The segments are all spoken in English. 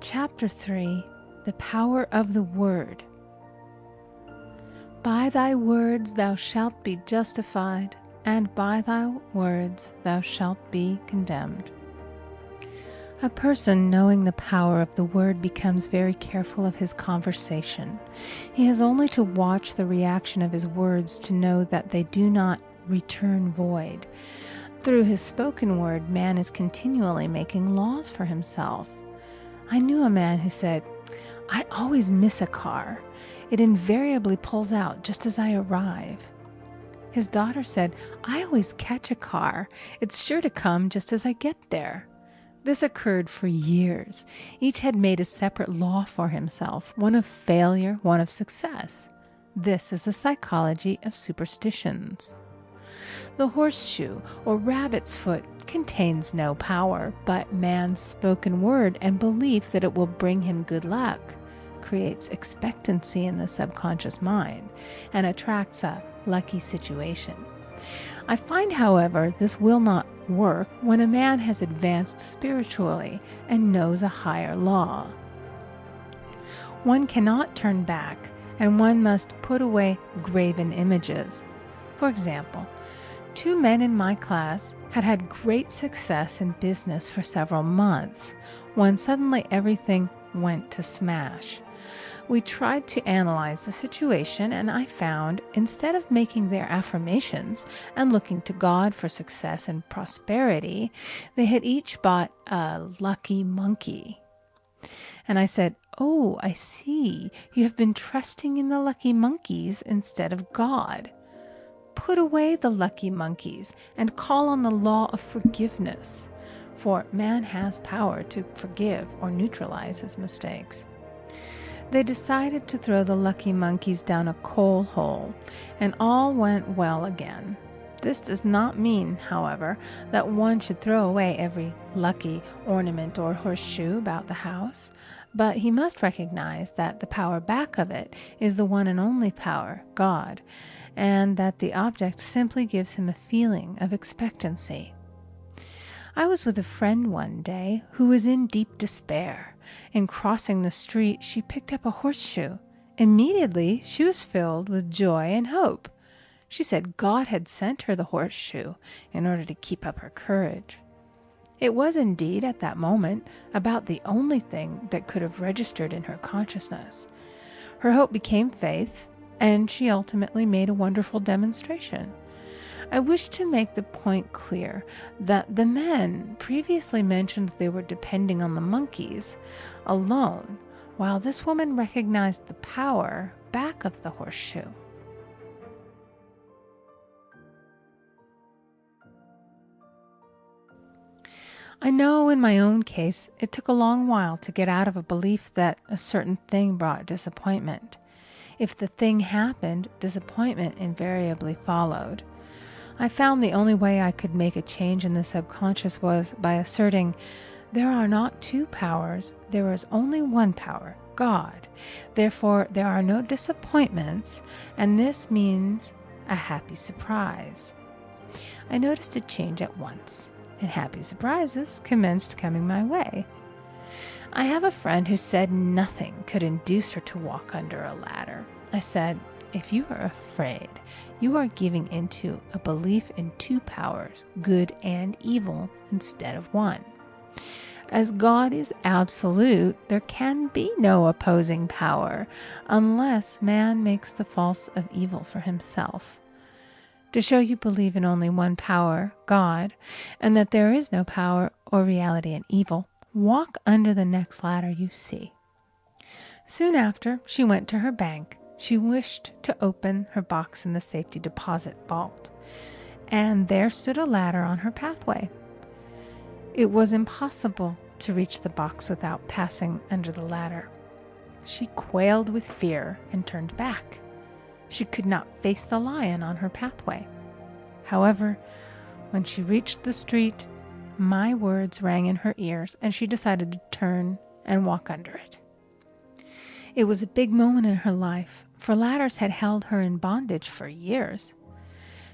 Chapter 3: The Power of the Word. By thy words thou shalt be justified, and by thy words thou shalt be condemned. A person knowing the power of the word becomes very careful of his conversation. He has only to watch the reaction of his words to know that they do not return void. Through his spoken word, man is continually making laws for himself. I knew a man who said, "I always miss a car. It invariably pulls out just as I arrive." His daughter said, "I always catch a car. It's sure to come just as I get there." This occurred for years. Each had made a separate law for himself, one of failure, one of success. This is the psychology of superstitions. The horseshoe or rabbit's foot contains no power, but man's spoken word and belief that it will bring him good luck creates expectancy in the subconscious mind and attracts a lucky situation. I find, however, this will not work when a man has advanced spiritually and knows a higher law. One cannot turn back, and one must put away graven images. For example, 2 men in my class had had great success in business for several months, when suddenly everything went to smash. We tried to analyze the situation, and I found, instead of making their affirmations and looking to God for success and prosperity, they had each bought a lucky monkey. And I said, "Oh, I see. You have been trusting in the lucky monkeys instead of God. Put away the lucky monkeys and call on the law of forgiveness, for man has power to forgive or neutralize his mistakes." They decided to throw the lucky monkeys down a coal hole, and all went well again. This does not mean, however, that one should throw away every lucky ornament or horseshoe about the house, but he must recognize that the power back of it is the one and only power, God, and that the object simply gives him a feeling of expectancy. I was with a friend one day who was in deep despair. In crossing the street, she picked up a horseshoe. Immediately, she was filled with joy and hope. She said God had sent her the horseshoe in order to keep up her courage. It was indeed, at that moment, about the only thing that could have registered in her consciousness. Her hope became faith, and she ultimately made a wonderful demonstration. I wish to make the point clear that the men previously mentioned they were depending on the monkeys alone, while this woman recognized the power back of the horseshoe. I know in my own case it took a long while to get out of a belief that a certain thing brought disappointment. If the thing happened, disappointment invariably followed. I found the only way I could make a change in the subconscious was by asserting, there are not 2 powers, there is only one power, God. Therefore, there are no disappointments, and this means a happy surprise. I noticed a change at once, and happy surprises commenced coming my way. I have a friend who said nothing could induce her to walk under a ladder. I said, "If you are afraid, you are giving into a belief in 2 powers, good and evil, instead of one. As God is absolute, there can be no opposing power, unless man makes the false of evil for himself. To show you believe in only one power, God, and that there is no power or reality in evil, walk under the next ladder you see." Soon after, she went to her bank. She wished to open her box in the safety deposit vault, and there stood a ladder on her pathway. It was impossible to reach the box without passing under the ladder. She quailed with fear and turned back. She could not face the lion on her pathway. However, when she reached the street, my words rang in her ears, and she decided to turn and walk under it. It was a big moment in her life, for ladders had held her in bondage for years.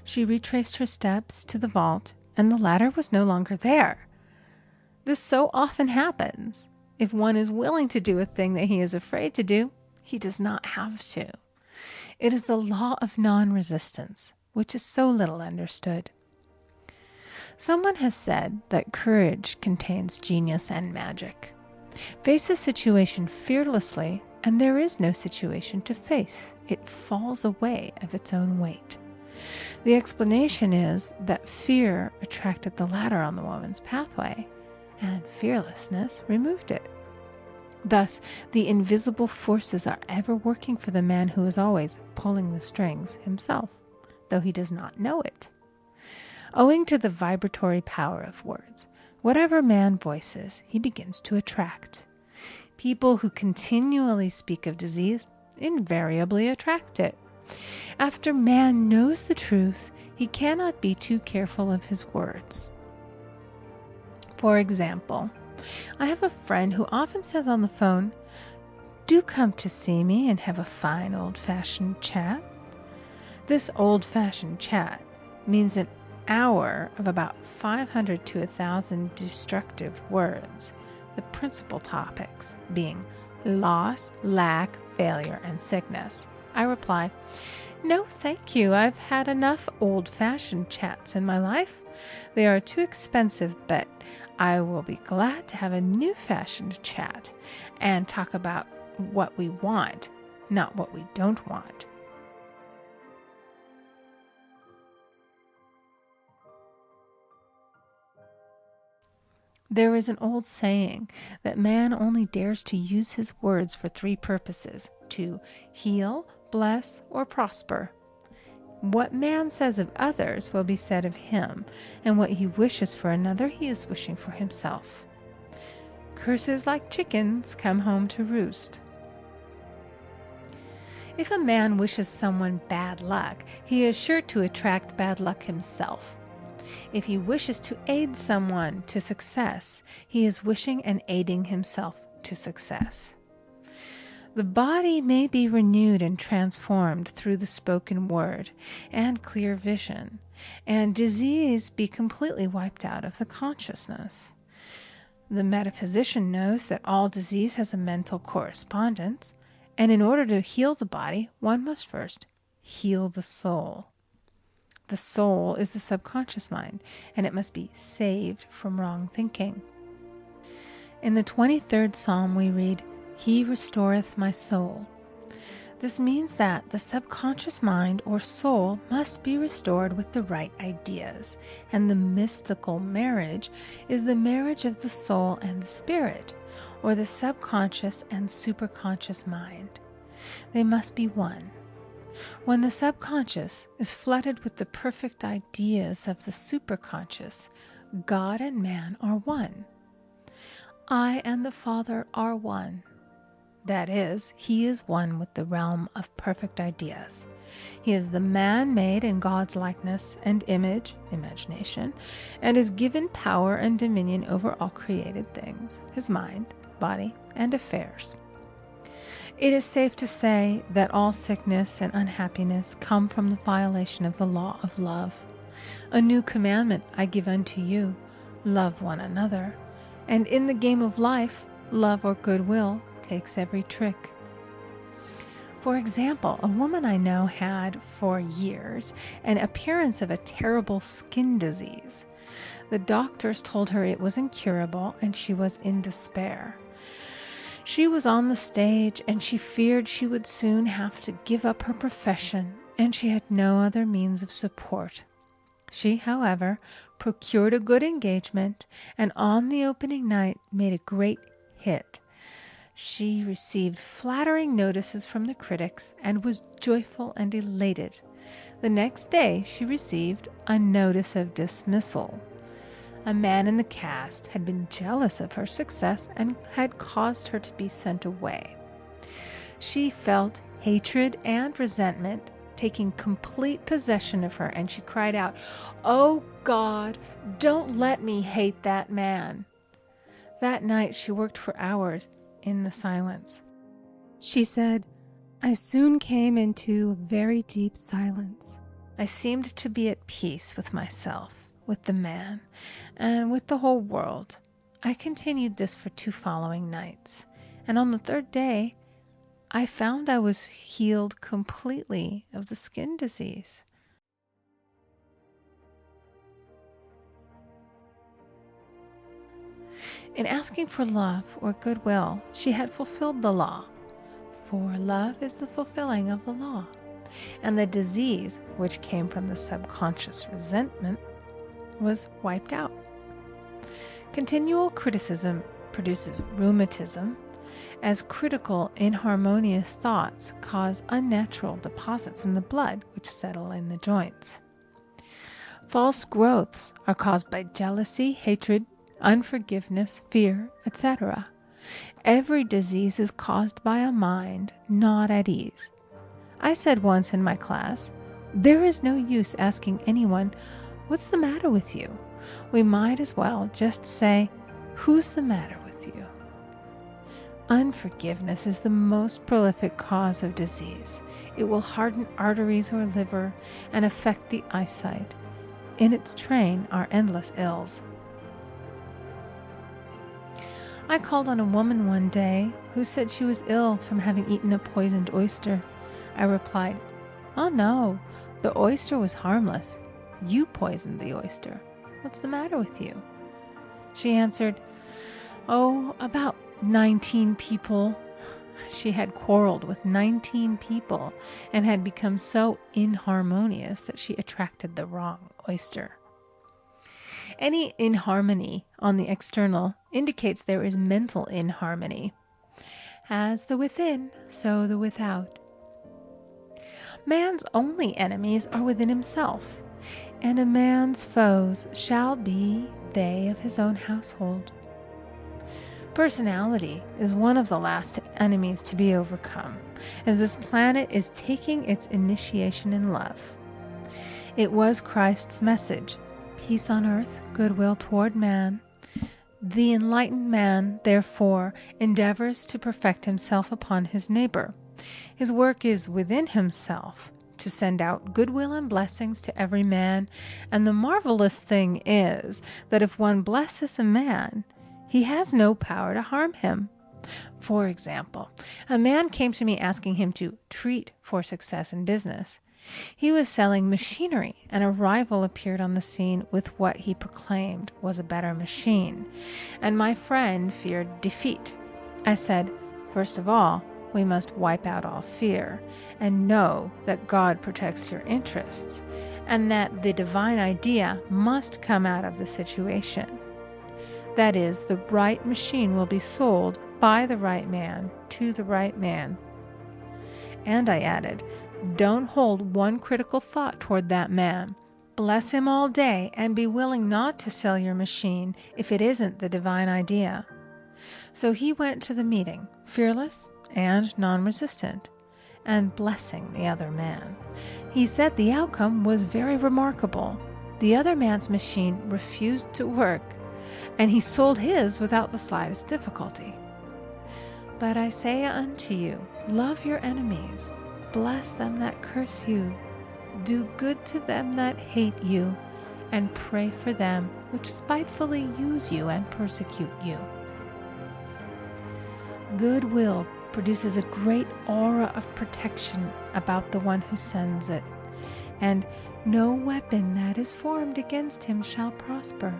She retraced her steps to the vault, and the ladder was no longer there. This so often happens. If one is willing to do a thing that he is afraid to do, he does not have to. It is the law of non-resistance, which is so little understood. Someone has said that courage contains genius and magic. Face a situation fearlessly, and there is no situation to face. It falls away of its own weight. The explanation is that fear attracted the ladder on the woman's pathway, and fearlessness removed it. Thus, the invisible forces are ever working for the man who is always pulling the strings himself, though he does not know it. Owing to the vibratory power of words, whatever man voices, he begins to attract. People who continually speak of disease invariably attract it. After man knows the truth, he cannot be too careful of his words. For example, I have a friend who often says on the phone, "Do come to see me and have a fine old-fashioned chat." This old-fashioned chat means an hour of about 500 to 1,000 destructive words, the principal topics being loss, lack, failure, and sickness. I reply, "No, thank you. I've had enough old-fashioned chats in my life. They are too expensive, but I will be glad to have a new-fashioned chat and talk about what we want, not what we don't want." There is an old saying that man only dares to use his words for three purposes: to heal, bless, or prosper. What man says of others will be said of him, and what he wishes for another he is wishing for himself. Curses like chickens come home to roost. If a man wishes someone bad luck, he is sure to attract bad luck himself. If he wishes to aid someone to success, he is wishing and aiding himself to success. The body may be renewed and transformed through the spoken word and clear vision, and disease be completely wiped out of the consciousness. The metaphysician knows that all disease has a mental correspondence, and in order to heal the body, one must first heal the soul. The soul is the subconscious mind, and it must be saved from wrong thinking. In the 23rd Psalm we read, "He restoreth my soul." This means that the subconscious mind or soul must be restored with the right ideas, and the mystical marriage is the marriage of the soul and the spirit, or the subconscious and superconscious mind. They must be one. When the subconscious is flooded with the perfect ideas of the superconscious, God and man are one. I and the Father are one. That is, he is one with the realm of perfect ideas. He is the man made in God's likeness and image, imagination, and is given power and dominion over all created things, his mind, body, and affairs. It is safe to say that all sickness and unhappiness come from the violation of the law of love. A new commandment I give unto you, love one another. And in the game of life, love or goodwill takes every trick. For example, a woman I know had, for years, an appearance of a terrible skin disease. The doctors told her it was incurable, and she was in despair. She was on the stage, and she feared she would soon have to give up her profession, and she had no other means of support. She, however, procured a good engagement, and on the opening night made a great hit. She received flattering notices from the critics and was joyful and elated. The next day she received a notice of dismissal. A man in the cast had been jealous of her success and had caused her to be sent away. She felt hatred and resentment taking complete possession of her, and she cried out, "Oh God, don't let me hate that man." That night she worked for hours in the silence. She said, "I soon came into a very deep silence. I seemed to be at peace with myself, with the man, and with the whole world. I continued this for 2 following nights, and on the 3rd day, I found I was healed completely of the skin disease. In asking for love or goodwill, she had fulfilled the law, for love is the fulfilling of the law, and the disease, which came from the subconscious resentment, was wiped out. Continual criticism produces rheumatism, as critical, inharmonious thoughts cause unnatural deposits in the blood which settle in the joints. False growths are caused by jealousy, hatred, unforgiveness, fear, etc. Every disease is caused by a mind not at ease. I said once in my class, there is no use asking anyone, "What's the matter with you?" We might as well just say, "Who's the matter with you?" Unforgiveness is the most prolific cause of disease. It will harden arteries or liver and affect the eyesight. In its train are endless ills. I called on a woman one day who said she was ill from having eaten a poisoned oyster. I replied, "Oh no, the oyster was harmless. You poisoned the oyster. What's the matter with you?" She answered, "Oh, about 19 people." She had quarreled with 19 people and had become so inharmonious that she attracted the wrong oyster. Any inharmony on the external indicates there is mental inharmony. As the within, so the without. Man's only enemies are within himself, and a man's foes shall be they of his own household. Personality is one of the last enemies to be overcome, as this planet is taking its initiation in love. It was Christ's message, peace on earth, goodwill toward man. The enlightened man, therefore, endeavors to perfect himself upon his neighbor. His work is within himself, to send out goodwill and blessings to every man, and the marvelous thing is that if one blesses a man, he has no power to harm him. For example, a man came to me asking him to treat for success in business. He was selling machinery, and a rival appeared on the scene with what he proclaimed was a better machine, and my friend feared defeat. I said, "First of all, we must wipe out all fear, and know that God protects your interests, and that the divine idea must come out of the situation. That is, the right machine will be sold by the right man to the right man." And I added, "Don't hold one critical thought toward that man. Bless him all day and be willing not to sell your machine if it isn't the divine idea." So he went to the meeting, fearless and non-resistant, and blessing the other man. He said the outcome was very remarkable. The other man's machine refused to work, and he sold his without the slightest difficulty. But I say unto you, love your enemies, bless them that curse you, do good to them that hate you, and pray for them which spitefully use you and persecute you. Goodwill produces a great aura of protection about the one who sends it, and no weapon that is formed against him shall prosper.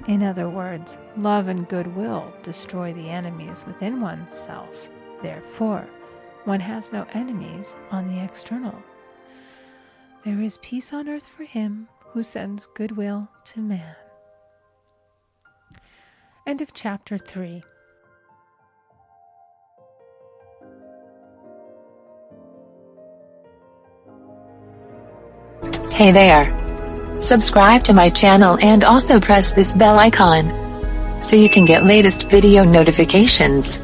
In other words, love and goodwill destroy the enemies within oneself. Therefore, one has no enemies on the external. There is peace on earth for him who sends goodwill to man. End of chapter 3. Hey there! Subscribe to my channel and also press this bell icon so you can get latest video notifications.